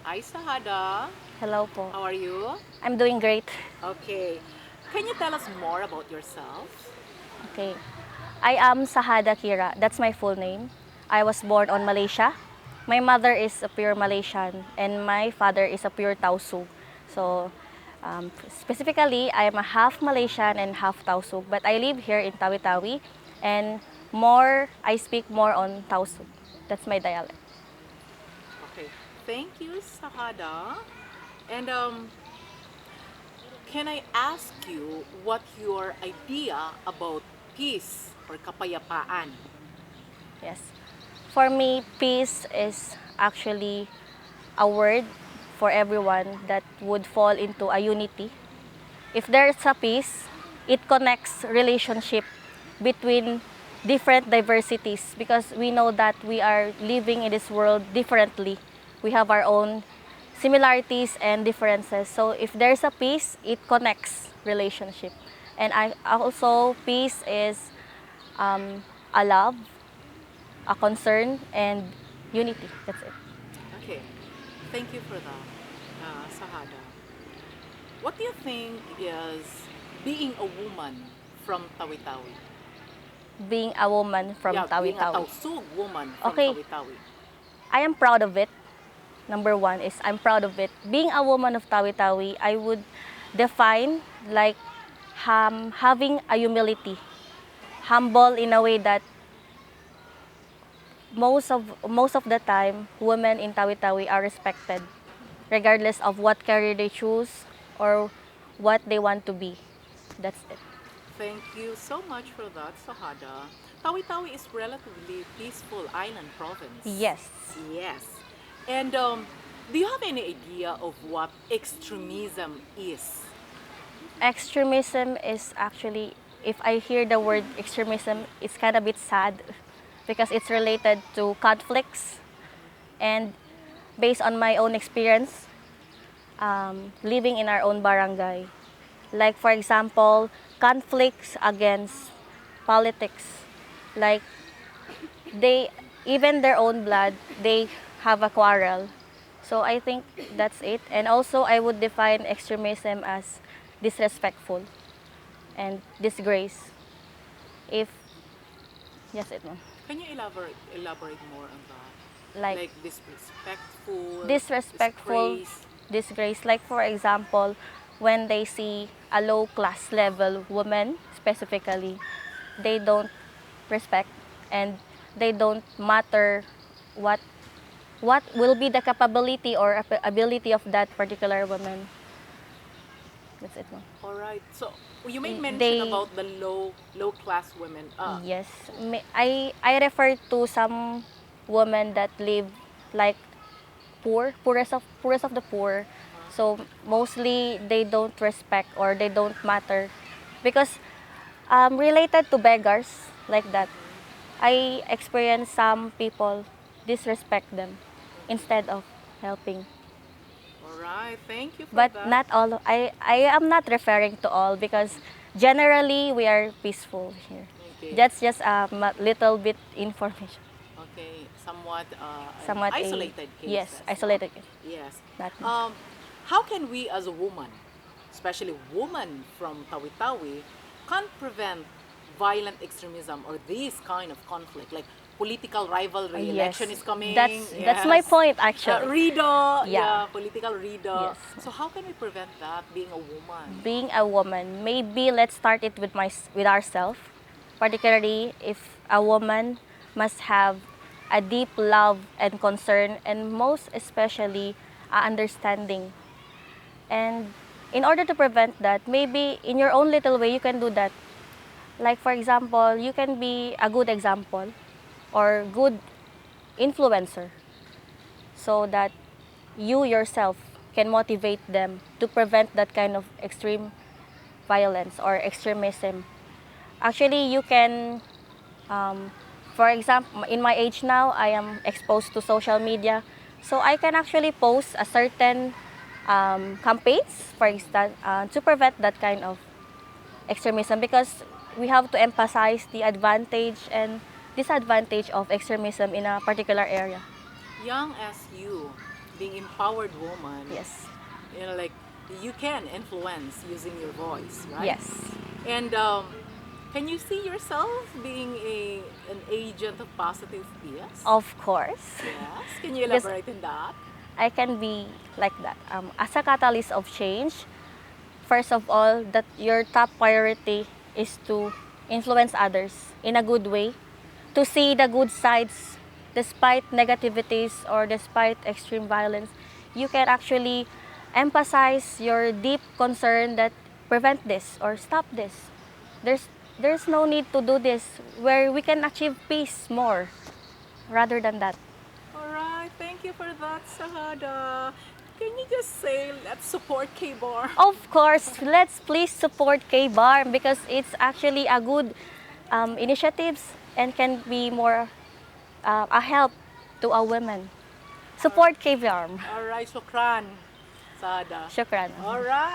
Hi, Sahada. Hello po. How are you? I'm doing great. Okay. Can you tell us more about yourself? Okay. I am Sahada Kira. That's my full name. I was born on Malaysia. My mother is a pure Malaysian and my father is a pure Tausug. So, specifically, I am a half Malaysian and half Tausug, but I live here in Tawi-Tawi and I speak more on Tausug. That's my dialect. Okay. Thank you, Sahada. And can I ask you what your idea about peace or kapayapaan? Yes. For me, peace is actually a word for everyone that would fall into a unity. If there's a peace, it connects relationship between different diversities because we know that we are living in this world differently. We have our own similarities and differences. So if there's a peace, it connects relationship. And I also peace is a love, a concern, and unity. That's it. Okay. Thank you for that, Sahada. What do you think is being a woman from Tawi-Tawi? Being a woman from Yeah, being a Tawi-Tawi. Tausug woman from Okay, Tawi-Tawi. I am proud of it. Number one is I'm proud of it. Being a woman of Tawi-Tawi, I would define like having a humility, humble in a way that most of the time, women in Tawi-Tawi are respected, regardless of what career they choose or what they want to be. That's it. Thank you so much for that, Sahada. Tawi-Tawi is relatively peaceful island province. Yes. Yes. And do you have any idea of what extremism is? Extremism is actually, if I hear the word extremism, it's kind of a bit sad because it's related to conflicts. And based on my own experience, living in our own barangay, like for example, conflicts against politics, like they, even their own blood, they have a quarrel. So I think that's it. And also, I would define extremism as disrespectful and disgrace. If yes, it no. Can you elaborate more on that? Like Like disrespectful, disrespectful, disgrace. disgrace. Like for example, when they see a low class level woman specifically, they don't respect and they don't matter what what will be the capability or ability of that particular woman. That's it. No? All right. So you made mention They about the low class women. yes, I refer to some women that live like poorest of the poor. So mostly they don't respect or they don't matter because related to beggars like that. I experience some people disrespect them instead of helping. All right. Thank you for But that. not all. I am not referring to all because generally we are peaceful here. Okay. That's just a little bit information. Okay, somewhat an Somewhat a isolated yes, cases, no? isolated. Yes. Not Um, how can we as a woman, especially woman from Tawi-Tawi, can't prevent violent extremism or this kind of conflict, like political rivalry, yes. election is coming, That's my yes. point actually. Rido, Yeah. yeah, political rido. Yes. So how can we prevent that being a woman? Being a woman, maybe let's start it with with ourselves. Particularly if a woman must have a deep love and concern and most especially a understanding. And in order to prevent that, maybe in your own little way you can do that. Like for example, you can be a good example or good influencer so that you yourself can motivate them to prevent that kind of extreme violence or extremism. Actually, you can, um, for example, in my age now, I am exposed to social media. So I can actually post a certain campaigns, for instance, to prevent that kind of extremism because we have to emphasize the advantage and disadvantage of extremism in a particular area. Young as you, being empowered woman, Yes. you know, like you can influence using your voice, right? Yes. And can you see yourself being an agent of positive PS? Of course. Yes. Can you Because elaborate on that? I can be like that. As a catalyst of change, first of all, that your top priority is to influence others in a good way, to see the good sides despite negativities or despite extreme violence. You can actually emphasize your deep concern that prevent this or stop this. There's no need to do this where we can achieve peace more rather than that. All right. Thank you for that, Sahada. Can you just say let's support K-Bar? Of course, let's please support K-Bar because it's actually a good initiatives and can be more a help to our women. Support K-Bar. All right. Shukran, Sahada. Shukran. All right.